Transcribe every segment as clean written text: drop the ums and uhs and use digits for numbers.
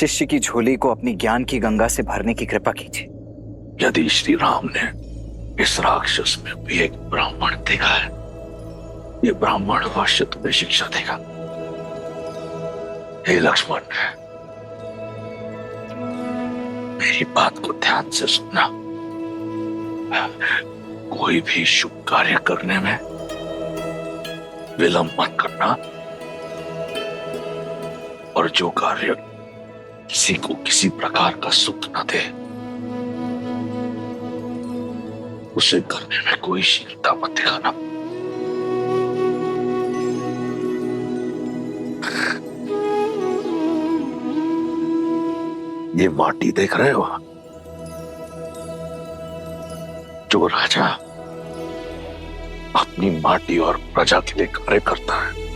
शिष्य की झोली को अपनी ज्ञान की गंगा से भरने की कृपा कीजिए। यदि श्री राम ने इस राक्षस में भी एक ब्राह्मण देखा है, ये ब्राह्मण अवश्य तुम्हें शिक्षा देगा। हे लक्ष्मण, मेरी बात को ध्यान से सुनना। कोई भी शुभ कार्य करने में विलंब मत करना, और जो कार्य किसी को किसी प्रकार का सुख न दे उसे करने में कोई शीलता मत दिखाना। ये माटी देख रहे हो? जो राजा अपनी माटी और प्रजा के लिए कार्य करता है,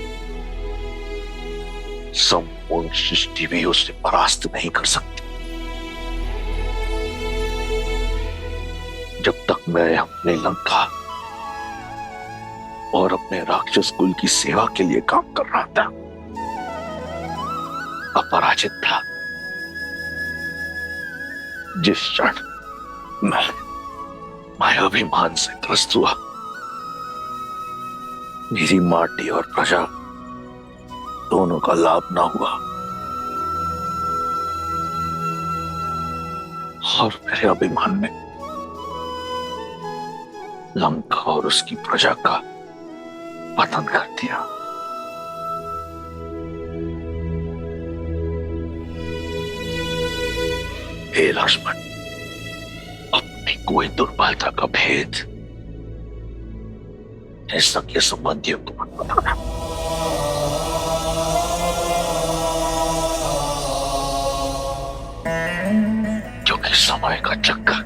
संपूर्ण सृष्टि भी उसे परास्त नहीं कर सकती। जब तक मैं अपने लंका और अपने राक्षस कुल की सेवा के लिए काम कर रहा था, अपराजित था। जिस क्षण मैं अभिमान से ग्रस्त हुआ, मेरी माटी और प्रजा दोनों का लाभ ना हुआ, और मेरे अभिमान ने लंका और उसकी प्रजा का पतन कर दिया। हे लक्ष्मण, अपनी कोई दुर्बलता का भेद सगे संबंधियों को मत बताना। क्योंकि समय का चक्कर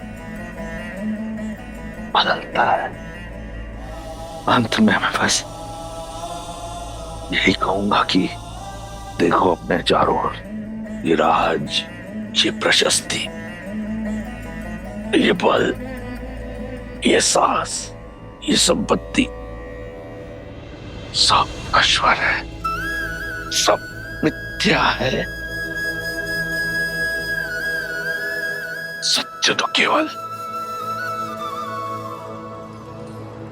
बदलता है। अंत में मैं बस यही कहूंगा कि देखो अपने चारों ओर, ये राज, ये प्रशस्ति, ये बल, ये साहस, ये संपत्ति सब नश्वर है, सब मिथ्या है। सत्य तो केवल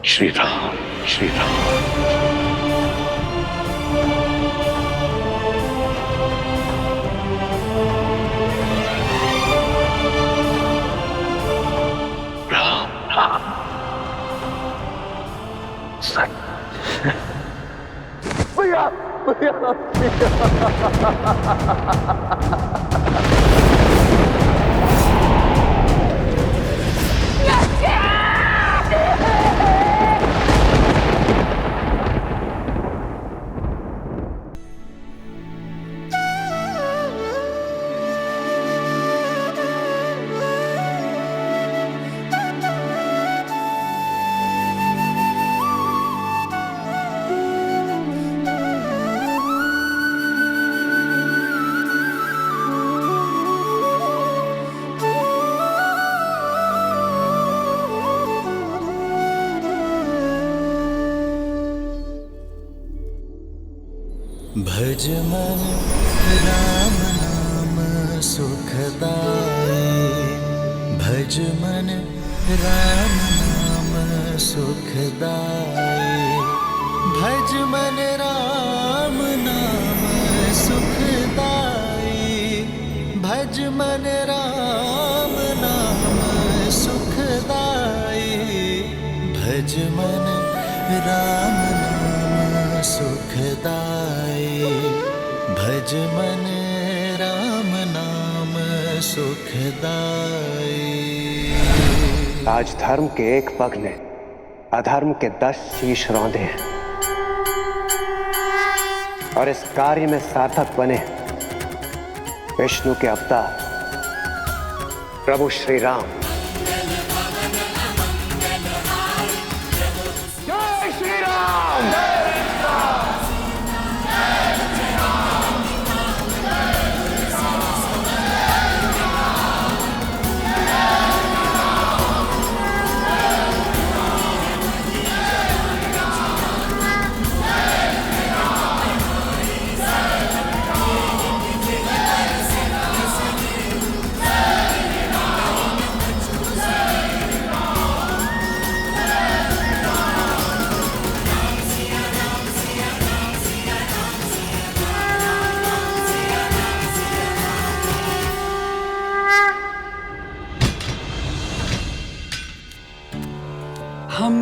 श्री राम, श्री राम। राम राम सत्य। भैया भैया भज मन राम नाम सुखदाई, भज मन राम नाम सुखदाई, भज मन राम नाम सुखदाई, भज मन राम नाम सुखदाई, भज मन राम नाम सुखदाई, भज मन राम नाम सुखदाई। आज धर्म के एक पग ने अधर्म के 10 शीश रौंदे हैं, और इस कार्य में सार्थक बने विष्णु के अवतार प्रभु श्री राम। जय श्री राम।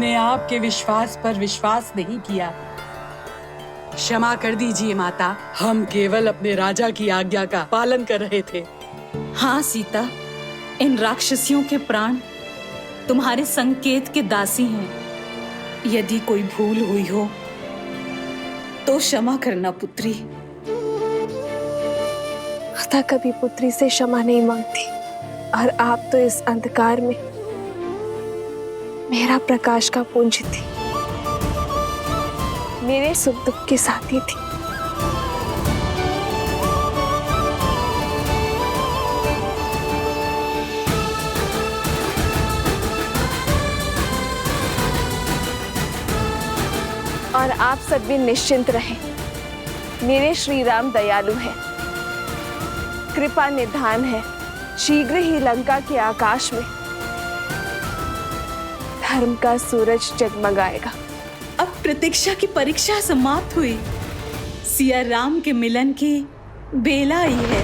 हमने आपके विश्वास पर विश्वास नहीं किया। क्षमा कर दीजिए माता, हम केवल अपने राजा की आज्ञा का पालन कर रहे थे। हाँ सीता, इन राक्षसियों के प्राण तुम्हारे संकेत के दासी हैं। यदि कोई भूल हुई हो तो क्षमा करना पुत्री। माता कभी पुत्री से क्षमा नहीं मांगती, और आप तो इस अंधकार में मेरा प्रकाश का पुंज थी, मेरे सुख दुख के साथी थी। और आप सब भी निश्चिंत रहें, मेरे श्री राम दयालु हैं, कृपा निधान है। शीघ्र ही लंका के आकाश में धर्म का सूरज जगमगाएगा। अब प्रतीक्षा की परीक्षा समाप्त हुई। सिया राम के मिलन की बेला आई है।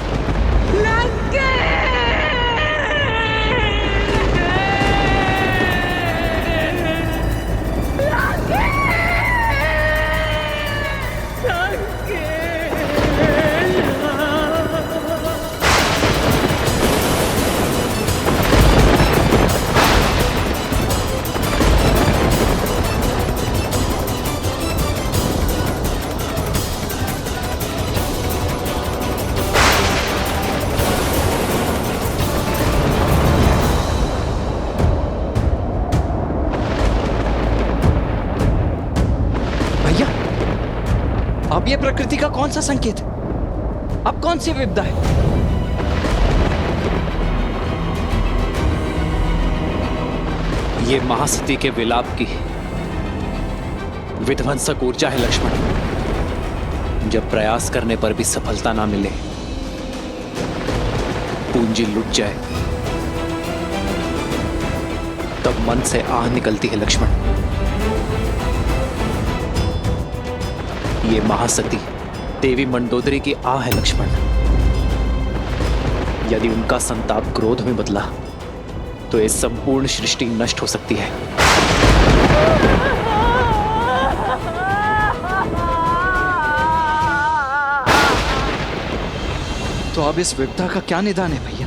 अब ये प्रकृति का कौन सा संकेत है? अब कौन सी विपदा है? ये महासती के विलाप की विध्वंसक ऊर्जा है लक्ष्मण। जब प्रयास करने पर भी सफलता ना मिले, पूंजी लुट जाए, तब मन से आह निकलती है लक्ष्मण। ये महासती देवी मंडोदरी की आह है लक्ष्मण। यदि उनका संताप क्रोध में बदला तो ये संपूर्ण सृष्टि नष्ट हो सकती है। तो अब इस विपदा का क्या निदान है भैया?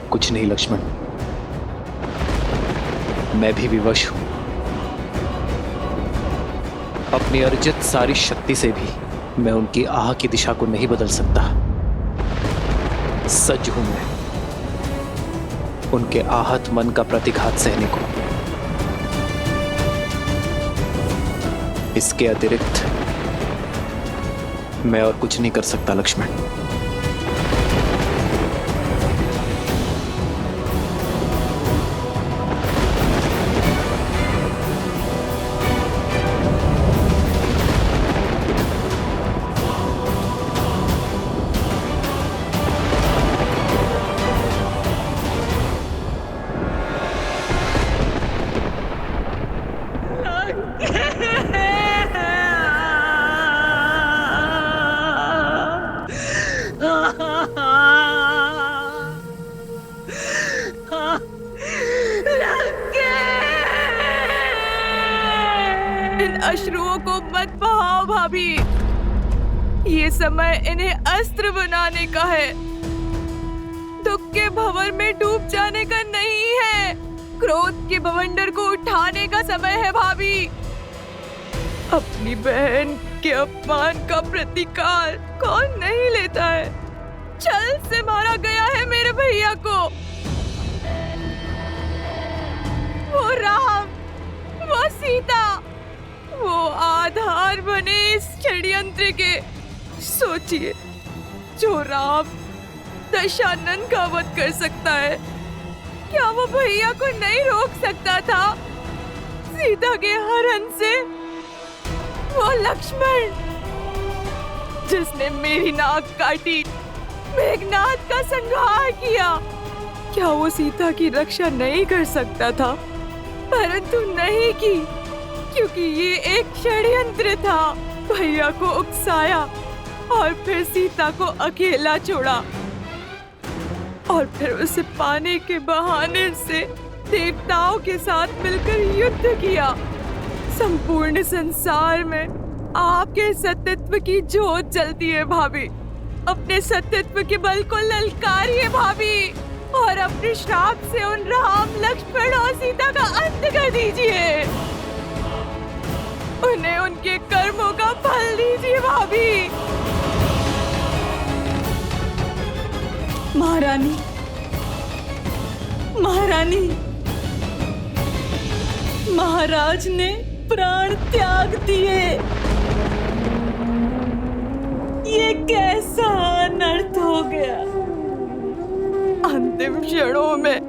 कुछ नहीं लक्ष्मण, मैं भी विवश हूं। अपनी अर्जित सारी शक्ति से भी मैं उनकी आह की दिशा को नहीं बदल सकता। सज्ज हूं मैं उनके आहत मन का प्रतिघात सहने को। इसके अतिरिक्त मैं और कुछ नहीं कर सकता लक्ष्मण। इन अश्रुओं को मत बहाओ भाभी, ये समय इन्हें अस्त्र बनाने का है, दुख के भंवर में डूब जाने का नहीं है। क्रोध के बवंडर को उठाने का समय है भाभी। अपनी बहन के अपमान का प्रतिकार कौन नहीं लेता है। छल से मारा गया है मेरे भैया को। वो राम, वो सीता, वो आधार बने इस षड्यंत्र के। सोचिए, जो राम दशानन का वध कर सकता है, क्या वो भैया को नहीं रोक सकता था सीता के हरण से? वो लक्ष्मण जिसने मेरी नाक काटी, मेघनाद का संहार किया, क्या वो सीता की रक्षा नहीं कर सकता था? परंतु नहीं की, क्योंकि ये एक षड्यंत्र था। भैया को उकसाया और फिर सीता को अकेला छोड़ा। और फिर उसे पाने के बहाने से देवताओं के साथ मिलकर युद्ध किया। संपूर्ण संसार में आपके सत्यत्व की जोत जलती है भाभी। अपने सत्यत्व के बल को ललकारिए भाभी और अपने श्राप से उन राम, लक्ष्मण और सीता का अंत कर दीजिए। उन्हें उनके कर्मों का फल दीजिए भाभी। महारानी, महारानी, महाराज ने प्राण त्याग दिए। ये कैसा अनर्थ हो गया। अंतिम क्षणों में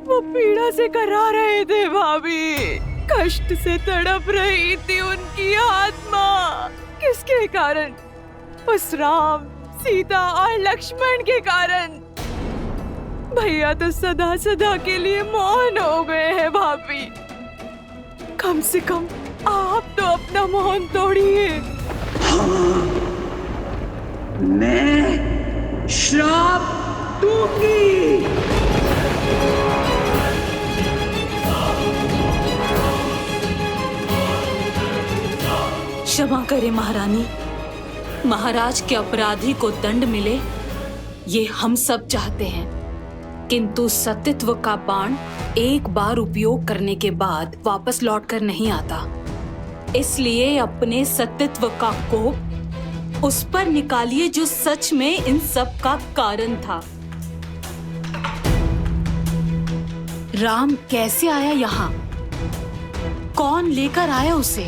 वो पीड़ा से करा रहे थे भाभी। कष्ट से तड़प रही थी उनकी आत्मा। किसके कारण? उस राम, सीता और लक्ष्मण के कारण। भैया तो सदा सदा के लिए मौन हो गए हैं भाभी। कम से कम आप तो अपना मौन तोड़िए। मैं श्राप दूंगी। क्षमा करें महारानी, महाराज के अपराधी को दंड मिले ये हम सब चाहते हैं, किंतु सत्यत्व का बाण एक बार उपयोग करने के बाद वापस लौटकर नहीं आता। इसलिए अपने सत्यत्व का कोप उस पर निकालिए जो सच में इन सब का कारण था। राम कैसे आया यहाँ? कौन लेकर आया उसे?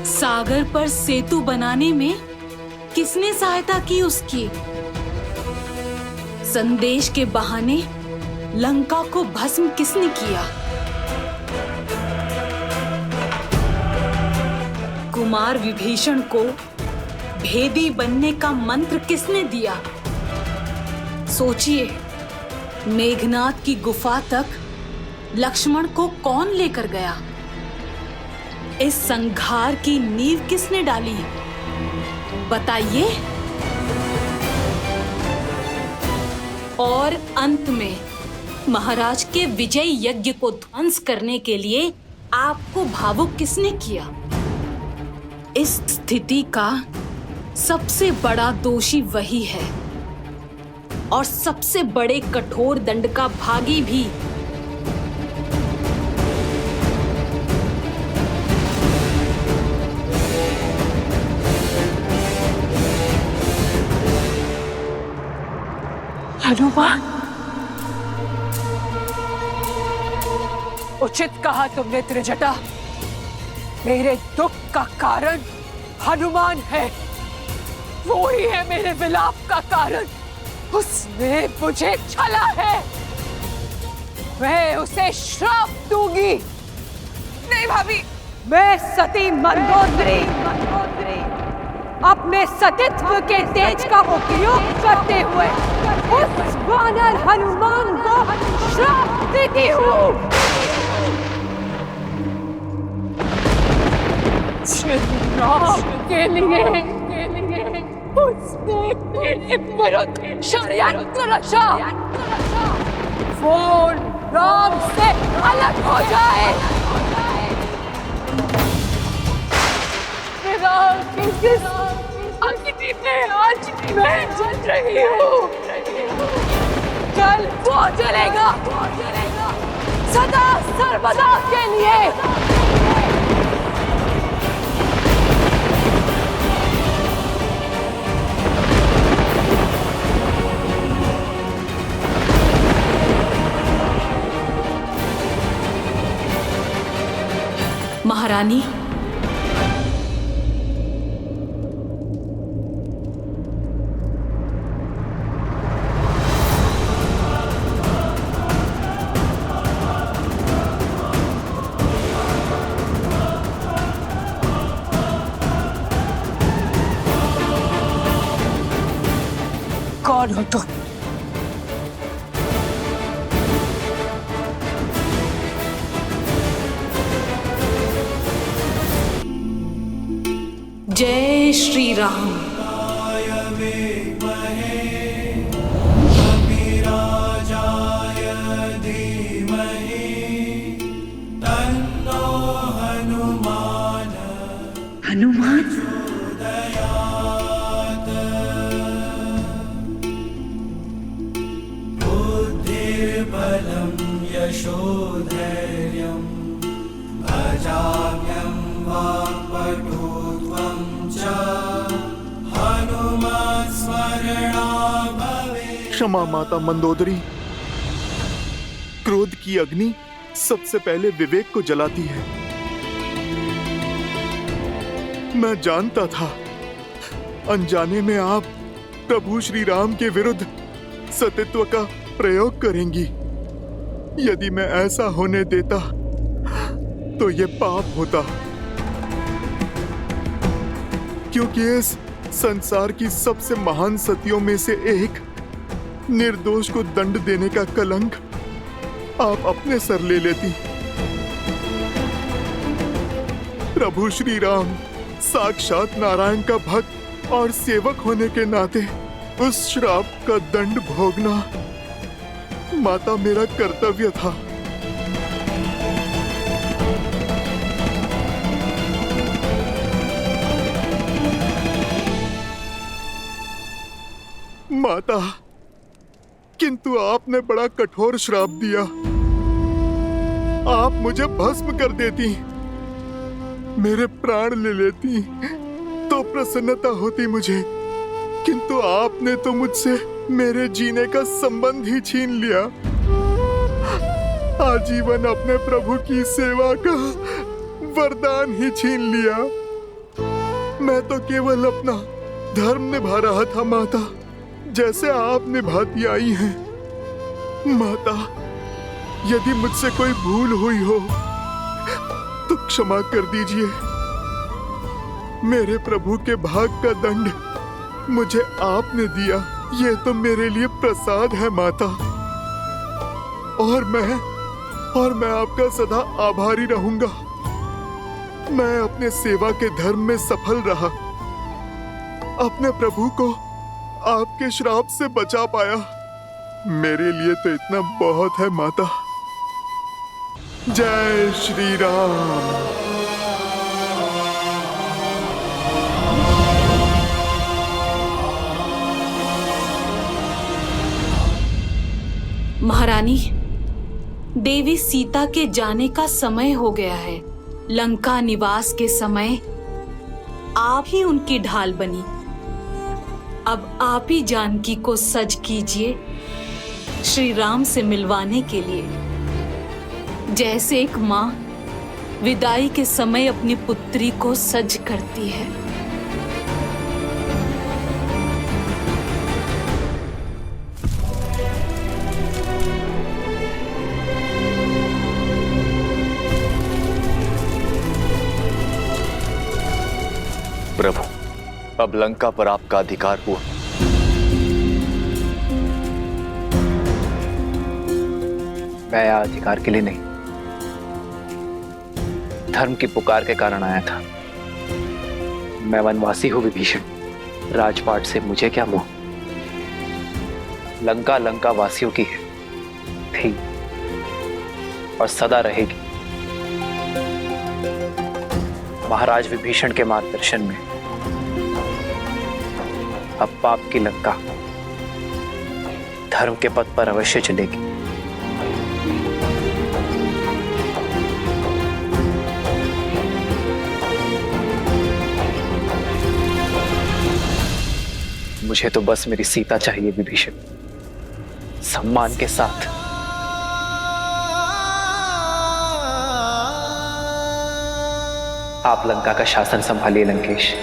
सागर पर सेतु बनाने में किसने सहायता की उसकी? संदेश के बहाने लंका को भस्म किसने किया? कुमार विभीषण को भेदी बनने का मंत्र किसने दिया? सोचिए, मेघनाद की गुफा तक लक्ष्मण को कौन लेकर गया? इस संघार की नींव किसने डाली? बताइए। और अंत में महाराज के विजय यज्ञ को ध्वंस करने के लिए आपको भावुक किसने किया? इस स्थिति का सबसे बड़ा दोषी वही है और सबसे बड़े कठोर दंड का भागी भी। हनुमान, उचित कहा तुमने त्रिजटा। मेरे दुख का कारण हनुमान है। वो ही है मेरे विलाप का कारण। उसने मुझे छला है। मैं उसे श्राप दूंगी। नहीं भाभी। मैं सती मंदोदरी अपने सतीत्व के तेज का उपयोग करते हुए उस वानर हनुमान को श्राप देती हूँ। राम के लिए उसने मेरे विरुद्ध षड्यंत्र रचा। वो राम से अलग हो जाए। राम की जिस अग्नि में आज मैं जल रही हूँ, कल वो जलेगा सदा सर्वदा के लिए। महारानी, कौन हो तुम? जय श्री राम। हनुमान। बुद्धिर्बलं यशोधैर्यं भजाम्यं वाक्पटुत्वं च हनुमत् स्मरणा भवेत्। क्षमा माता मंदोदरी। क्रोध की अग्नि सबसे पहले विवेक को जलाती है। मैं जानता था अनजाने में आप प्रभु श्री राम के विरुद्ध सतीत्व का प्रयोग करेंगी। यदि मैं ऐसा होने देता तो ये पाप होता, क्योंकि इस संसार की सबसे महान सतियों में से एक निर्दोष को दंड देने का कलंक आप अपने सर ले लेती। प्रभु श्री राम साक्षात नारायण का भक्त और सेवक होने के नाते उस श्राप का दंड भोगना माता मेरा कर्तव्य था। माता, किंतु आपने बड़ा कठोर श्राप दिया। आप मुझे भस्म कर देती, मेरे प्राण ले लेती तो प्रसन्नता होती मुझे, किंतु आपने तो मुझसे मेरे जीने का संबंध ही छीन लिया। आजीवन अपने प्रभु की सेवा का वरदान ही छीन लिया। मैं तो केवल अपना धर्म निभा रहा था माता, जैसे आप निभाती आई हैं। माता, यदि मुझसे कोई भूल हुई हो तो क्षमा कर दीजिए। मेरे प्रभु के भाग का दंड मुझे आपने दिया, ये तो मेरे लिए प्रसाद है माता। और मैं आपका सदा आभारी रहूंगा। मैं अपने सेवा के धर्म में सफल रहा, अपने प्रभु को आपके श्राप से बचा पाया। मेरे लिए तो इतना बहुत है माता। जय श्री राम। महारानी, देवी सीता के जाने का समय हो गया है। लंका निवास के समय आप ही उनकी ढाल बनी। अब आप ही जानकी को सज कीजिए श्री राम से मिलवाने के लिए, जैसे एक माँ विदाई के समय अपनी पुत्री को सज करती है। प्रभु, अब लंका पर आपका अधिकार हुआ। मैं यहाँ अधिकार के लिए नहीं, धर्म की पुकार के कारण आया था। मैं वनवासी हूं विभीषण, राजपाट से मुझे क्या मोह। लंका लंका वासियों की है, थी और सदा रहेगी। महाराज विभीषण के मार्गदर्शन में अब पाप की लंका धर्म के पथ पर अवश्य चलेगी। मुझे तो बस मेरी सीता चाहिए विभीषण, सम्मान के साथ। आप लंका का शासन संभालिए लंकेश।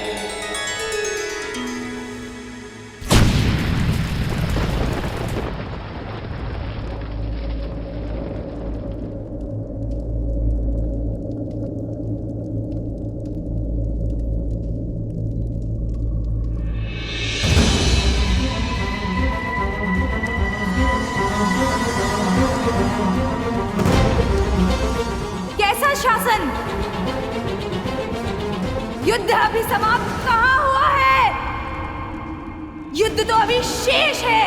कैसा शासन? युद्ध अभी समाप्त कहाँ हुआ है? युद्ध तो अभी शेष है।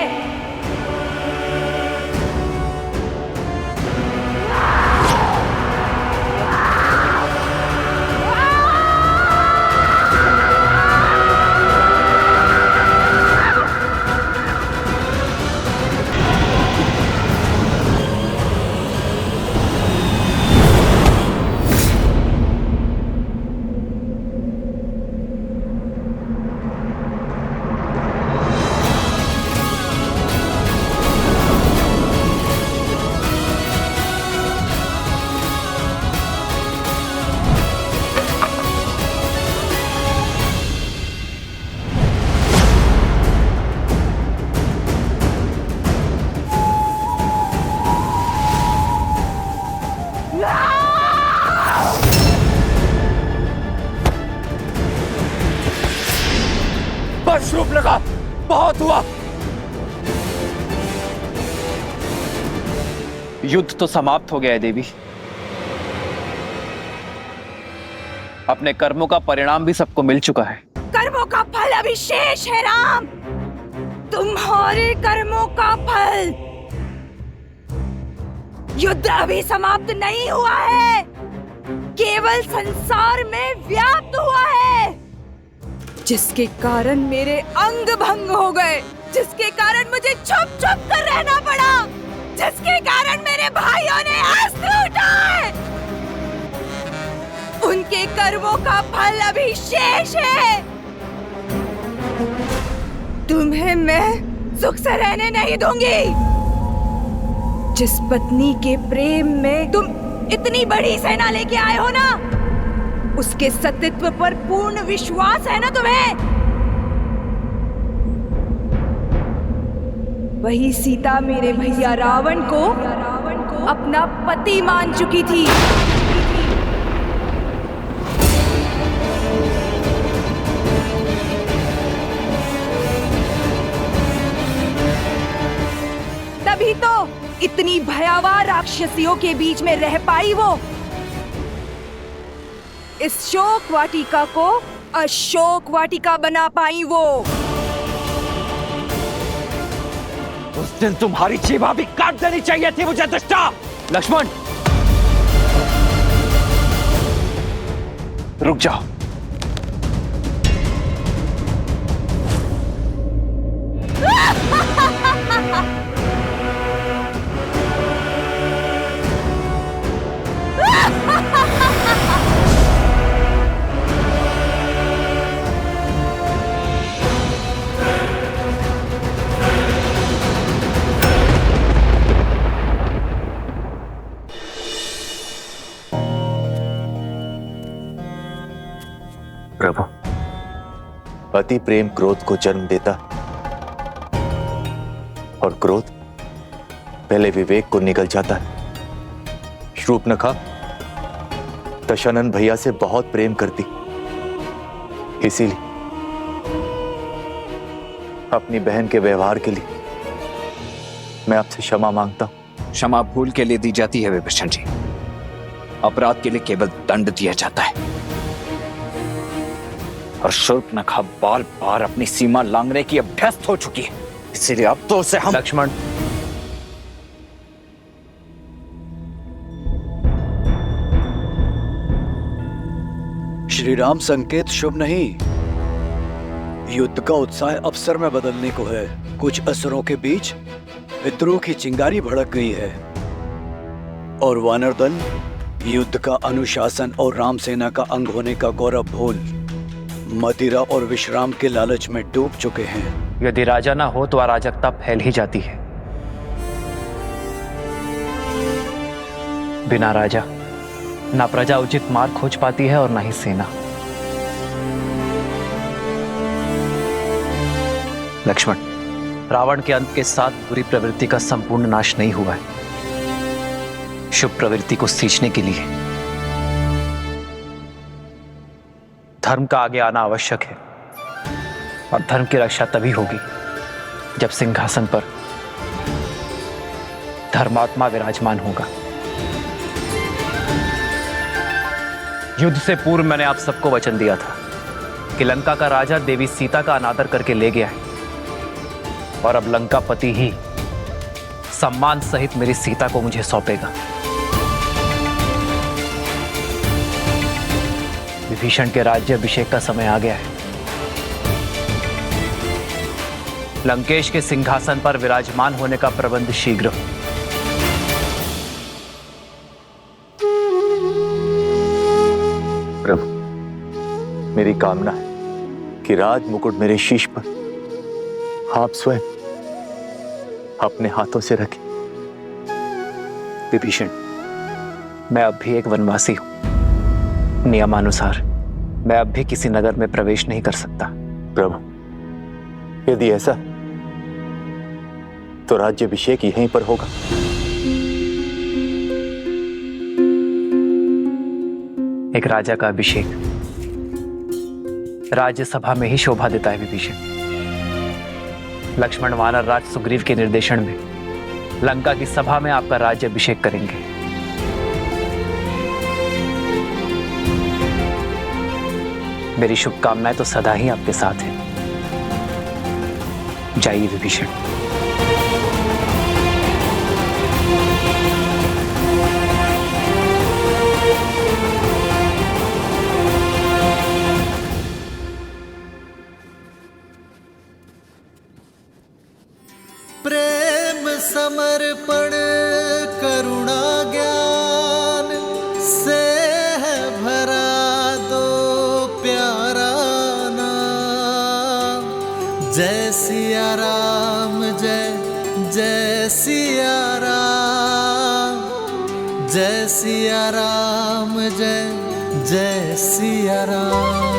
बस शूर्पणखा, बहुत हुआ। युद्ध तो समाप्त हो गया है देवी। अपने कर्मों का परिणाम भी सबको मिल चुका है। कर्मों का फल अभी शेष है राम, तुम्हारे कर्मों का फल। युद्ध अभी समाप्त नहीं हुआ है, केवल संसार में व्याप्त हुआ है, जिसके कारण मेरे अंग भंग हो गए, जिसके कारण मुझे छुप छुप कर रहना पड़ा, जिसके कारण मेरे भाइयों ने अस्त्र उठाए। उनके कर्मों का फल अभी शेष है। तुम्हें मैं सुख से रहने नहीं दूंगी। जिस पत्नी के प्रेम में तुम इतनी बड़ी सेना लेके आए हो ना, उसके सतीत्व पर पूर्ण विश्वास है ना तुम्हें? वही सीता मेरे भैया रावण को अपना पति मान चुकी थी। तभी तो इतनी भयावह राक्षसियों के बीच में रह पाई वो। इस शोक वाटिका को अशोक वाटिका बना पाई वो। उस दिन तुम्हारी जीवा भी काट देनी चाहिए थी मुझे दुष्टा। लक्ष्मण, रुक जाओ। प्रभु, अति प्रेम क्रोध को जन्म देता और क्रोध पहले विवेक को निगल जाता है। शूर्पणखा दशानन भैया से बहुत प्रेम करती, इसीलिए अपनी बहन के व्यवहार के लिए मैं आपसे क्षमा मांगता हूं। क्षमा भूल के लिए दी जाती है विभीषण जी, अपराध के लिए केवल दंड दिया जाता है। और शूर्पणखा बार बार अपनी सीमा लांघने की अभ्यस्त हो चुकी है, इसीलिए अब तो उसे हम। लक्ष्मण, श्री राम संकेत शुभ नहीं। युद्ध का उत्साह अवसर में बदलने को है। कुछ असुरों के बीच विद्रोह की चिंगारी भड़क गई है और वानर दल युद्ध का अनुशासन और राम सेना का अंग होने का गौरव भूल मदिरा और विश्राम के लालच में डूब चुके हैं। यदि राजा ना हो तो अराजकता फैल ही जाती है। बिना राजा ना प्रजा उचित मार्ग खोज पाती है और ना ही सेना। लक्ष्मण, रावण के अंत के साथ बुरी प्रवृत्ति का संपूर्ण नाश नहीं हुआ है। शुभ प्रवृत्ति को सींचने के लिए धर्म का आगे आना आवश्यक है, और धर्म की रक्षा तभी होगी जब सिंहासन पर धर्मात्मा विराजमान होगा। युद्ध से पूर्व मैंने आप सबको वचन दिया था कि लंका का राजा देवी सीता का अनादर करके ले गया है, और अब लंकापति ही सम्मान सहित मेरी सीता को मुझे सौंपेगा। विभीषण के राज्य अभिषेक का समय आ गया है। लंकेश के सिंहासन पर विराजमान होने का प्रबंध शीघ्र। प्रभु, मेरी कामना है कि राज मुकुट मेरे शीश पर आप स्वयं अपने हाथों से रखें। विभीषण, मैं अब भी एक वनवासी हूं। नियमानुसार मैं अब भी किसी नगर में प्रवेश नहीं कर सकता। प्रभु, यदि ऐसा तो राज्याभिषेक यहीं पर होगा। एक राजा का अभिषेक राज्यसभा में ही शोभा देता है विभीषण। लक्ष्मण वानर राज सुग्रीव के निर्देशन में लंका की सभा में आपका राज्य अभिषेक करेंगे। मेरी शुभकामनाएं तो सदा ही आपके साथ हैं। जाइए विभीषण। प्रेम समर्पण करुणा ज्ञान से है भरा दो प्यारा नाम। जय सिया राम जय जय सिया राम, जय सिया राम जय जय सिया राम।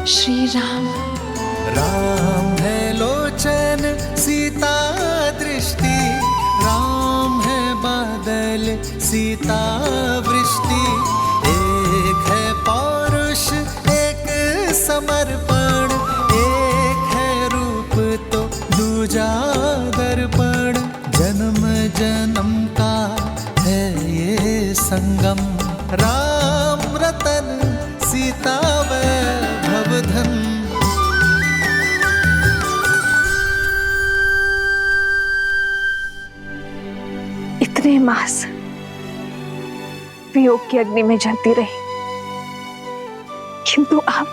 श्री राम। राम है लोचन सीता दृष्टि, राम है बादल सीता वृष्टि। एक है पौरुष एक समर्पण, एक है रूप तो दूजा दर्पण। जन्म जन्म का है ये संगम, राम रतन सीता वैभव धन। इतने मास वियोग की अग्नि में जलती रही, किंतु अब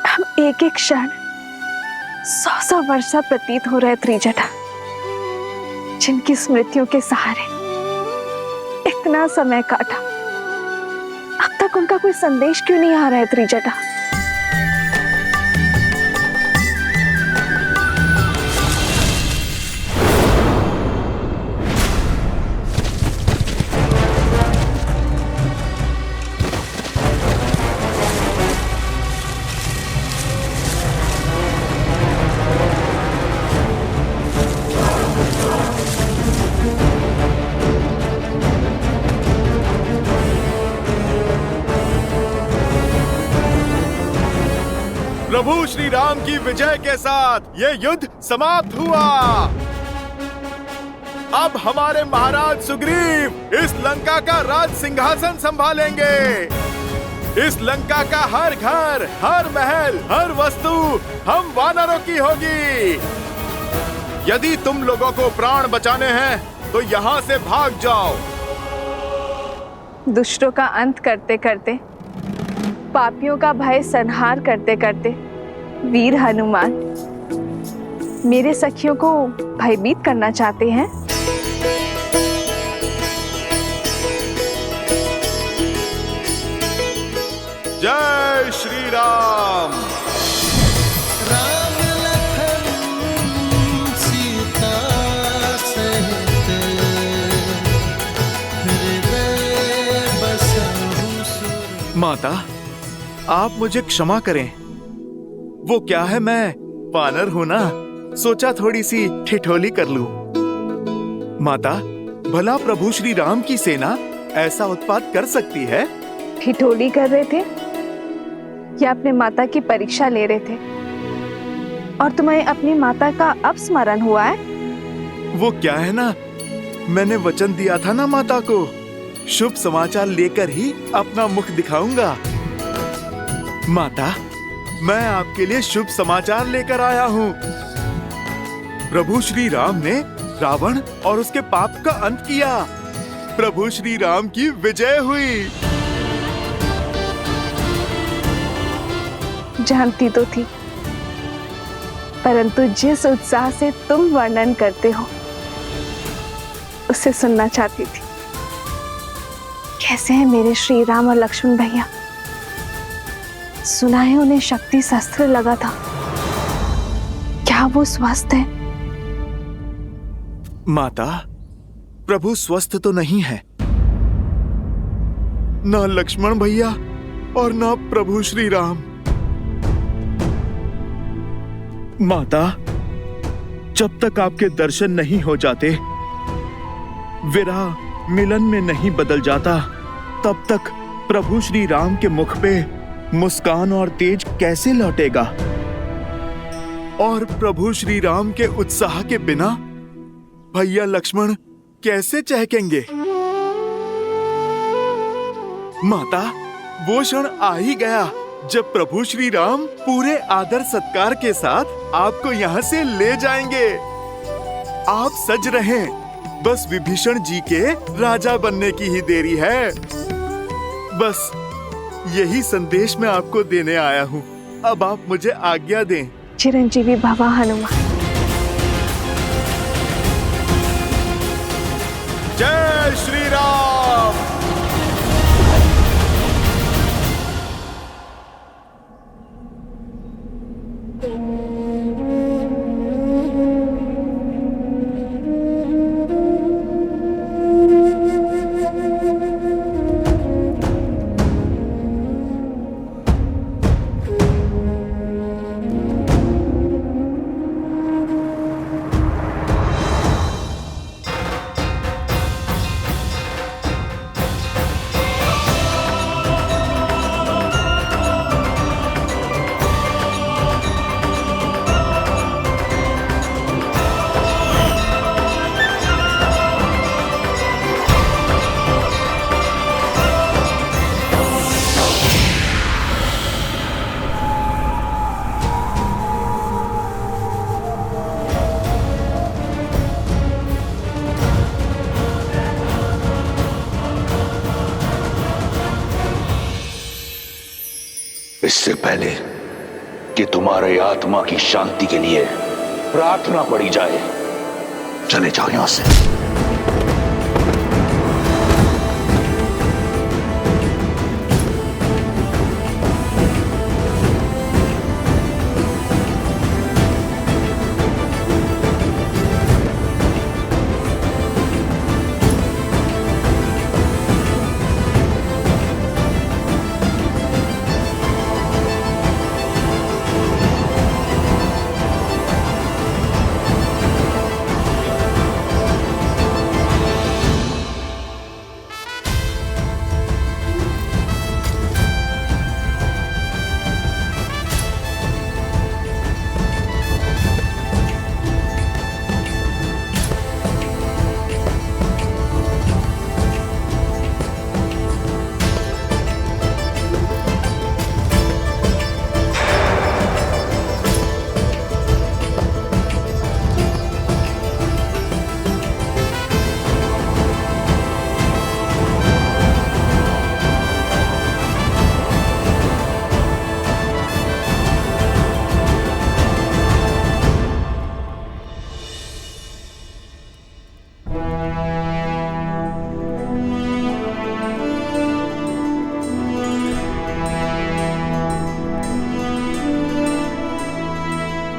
हम एक एक क्षण 100 वर्षा प्रतीत हो रहे त्रिजटा, जिनकी स्मृतियों के सहारे इतना समय काटा, अब तक उनका कोई संदेश क्यों नहीं आ रहा है त्रिजटा? प्रभु श्री राम की विजय के साथ ये युद्ध समाप्त हुआ। अब हमारे महाराज सुग्रीव इस लंका का राज सिंहासन संभालेंगे। इस लंका का हर घर, हर महल, हर वस्तु हम वानरों की होगी। यदि तुम लोगों को प्राण बचाने हैं तो यहाँ से भाग जाओ। दुष्टों का अंत करते करते, पापियों का भय संहार करते करते वीर हनुमान मेरे सखियों को भयभीत करना चाहते हैं। जय श्री राम। राम लखन सीता सहित हृदय बसहु सुर। माता, आप मुझे क्षमा करें। वो क्या है, मैं वानर हूं ना, सोचा थोड़ी सी ठिठोली कर लूं। माता, भला प्रभु श्री राम की सेना ऐसा उत्पात कर सकती है? ठिठोली कर रहे थे या अपने माता की परीक्षा ले रहे थे? और तुम्हें अपनी माता का अपस्मरण हुआ है? वो क्या है ना, मैंने वचन दिया था ना माता को, शुभ समाचार लेकर ही अपना मुख दिखाऊंगा। माता, मैं आपके लिए शुभ समाचार लेकर आया हूँ। प्रभु श्री राम ने रावण और उसके पाप का अंत किया। प्रभु श्री राम की विजय हुई। जानती तो थी, परंतु जिस उत्साह से तुम वर्णन करते हो उसे सुनना चाहती थी। कैसे हैं मेरे श्री राम और लक्ष्मण भैया? सुना है उन्हें शक्ति शस्त्र लगा था, क्या वो स्वस्थ है? माता, प्रभु स्वस्थ तो नहीं है। न लक्ष्मण भैया और न प्रभु श्री राम। माता, जब तक आपके दर्शन नहीं हो जाते, विरह मिलन में नहीं बदल जाता, तब तक प्रभु श्री राम के मुख पे मुस्कान और तेज कैसे लौटेगा? और प्रभु श्री राम के उत्साह के बिना भैया लक्ष्मण कैसे चहकेंगे? माता, वो क्षण आ ही गया जब प्रभु श्री राम पूरे आदर सत्कार के साथ आपको यहाँ से ले जाएंगे। आप सज रहें, बस विभीषण जी के राजा बनने की ही देरी है। बस यही संदेश मैं आपको देने आया हूँ। अब आप मुझे आज्ञा दें। चिरंजीवी भवा हनुमान। जय श्री राम। इससे पहले कि तुम्हारे आत्मा की शांति के लिए प्रार्थना पड़ी जाए, चले जाओ यहां से।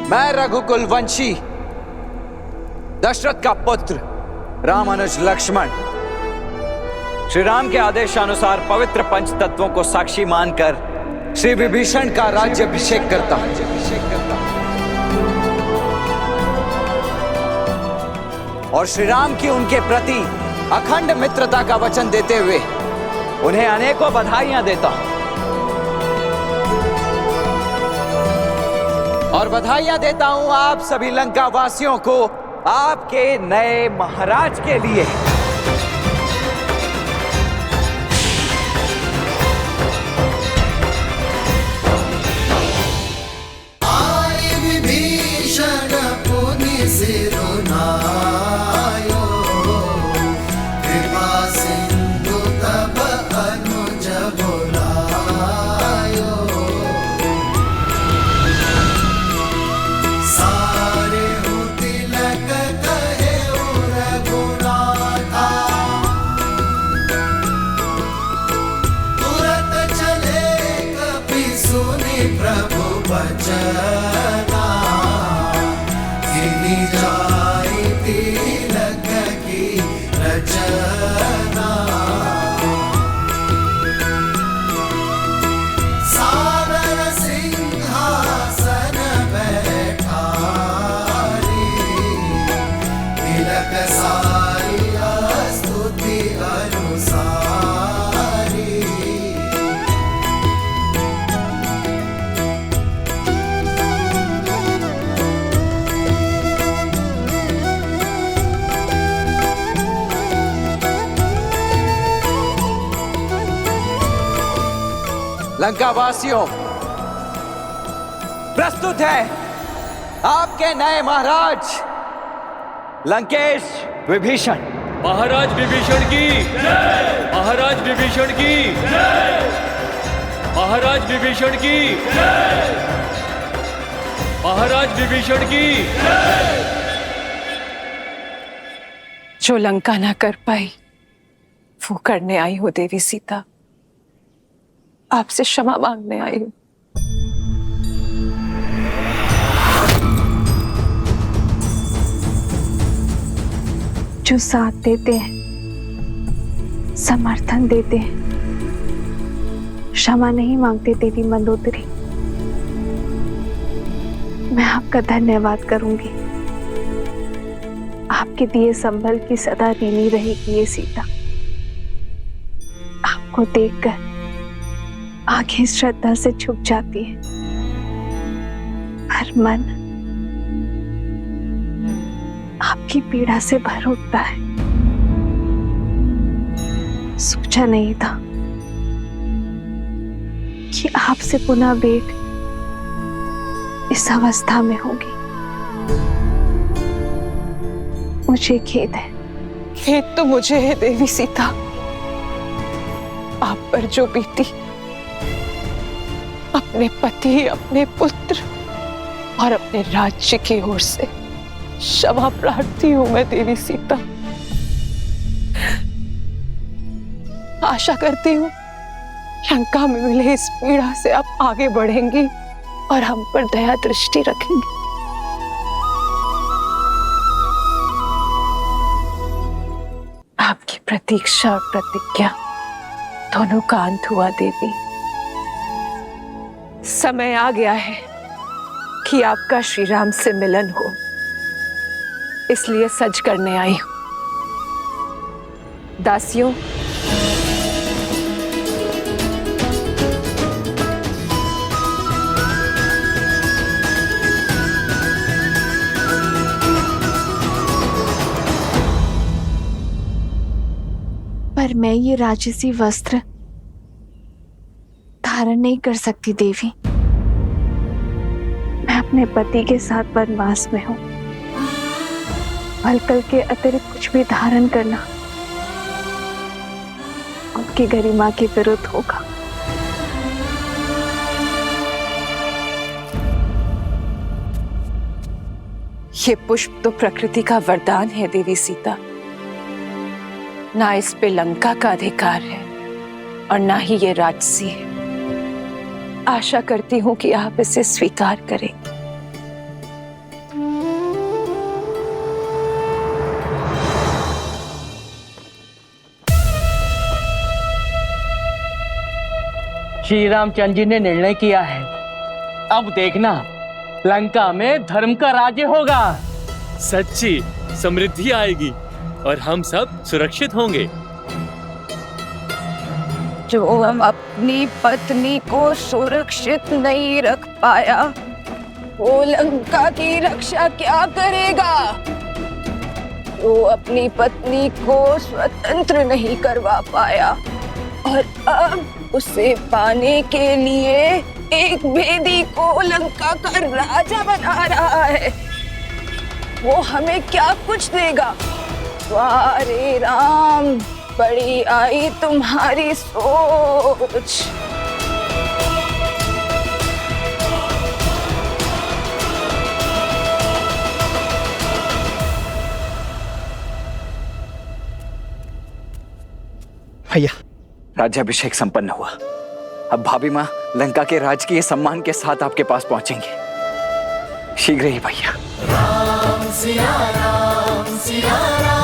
मैं रघुकुल वंशी दशरथ का पुत्र रामानुज लक्ष्मण श्री राम के आदेशानुसार पवित्र पंच तत्वों को साक्षी मानकर श्री विभीषण का राज्याभिषेक करता हूं। और श्री राम की उनके प्रति अखंड मित्रता का वचन देते हुए उन्हें अनेकों बधाइयां देता हूं। और बधाइयां देता हूं आप सभी लंका वासियों को आपके नए महाराज के लिए। आए विभीषण पुनि सिरुनायो, कृपा सिंधु तब अनुज बुलायो। सारे तिलक कहे रघुनाथा, तुरत चले कपि सुनि प्रभु बचना। गिनी जाई तिलक की रचना। सादर सिंहासन बैठारी, तिलक सारी स्तुति अनुसारी। लंका वासियों, प्रस्तुत है आपके नए महाराज लंकेश विभीषण। महाराज विभीषण की जय। महाराज विभीषण की जय। महाराज विभीषण की जय। महाराज विभीषण की जय। जो लंका ना कर पाई वो करने आई हो देवी सीता, आपसे क्षमा मांगने आई हूं। जो साथ देते हैं, समर्थन देते हैं, क्षमा नहीं मांगते देवी मंदोदरी, मैं आपका धन्यवाद करूंगी। आपके दिए संभल की सदा ऋणी रहेगी ये सीता। आपको देखकर आंखें श्रद्धा से झुक जाती है, हर मन आपकी पीड़ा से भर उठता है। सोचा नहीं था कि आपसे पुनः भेंट इस अवस्था में होगी। मुझे खेद है। खेद तो मुझे है देवी सीता, आप पर जो बीती। अपने पति, अपने पुत्र और अपने राज्य की ओर से क्षमा प्रार्थी हूं मैं देवी सीता। आशा करती हूं लंका में मिले इस पीड़ा से आप आगे बढ़ेंगी और हम पर दया दृष्टि रखेंगे। आपकी प्रतीक्षा और प्रतिज्ञा दोनों का अंत हुआ देवी। समय आ गया है कि आपका श्री राम से मिलन हो, इसलिए सज करने आई हूं। दासियों, पर मैं ये राजसी वस्त्र धारण नहीं कर सकती देवी। मैं अपने पति के साथ वनवास में हूं। भलकल के अतिरिक्त कुछ भी धारण करना उनकी गरिमा के विरुद्ध होगा। ये पुष्प तो प्रकृति का वरदान है देवी सीता, ना इस पे लंका का अधिकार है और ना ही ये राजसी है। आशा करती हूं कि आप इसे स्वीकार करें। श्री रामचंद्र जी ने निर्णय किया है, अब देखना लंका में धर्म का राज्य होगा। सच्ची समृद्धि आएगी और हम सब सुरक्षित होंगे। जो हम अपनी पत्नी को सुरक्षित नहीं रख पाया, वो लंका की रक्षा क्या करेगा? जो अपनी पत्नी को स्वतंत्र नहीं करवा पाया और अब उसे पाने के लिए एक भेदी को लंका का राजा बना रहा है, वो हमें क्या कुछ देगा? वाह रे राम, बड़ी आई तुम्हारी सोच। भैया, राज्याभिषेक संपन्न हुआ। अब भाभी माँ लंका के राजकीय सम्मान के साथ आपके पास पहुंचेंगे। शीघ्र ही भैया। राम सिया राम सिया राम।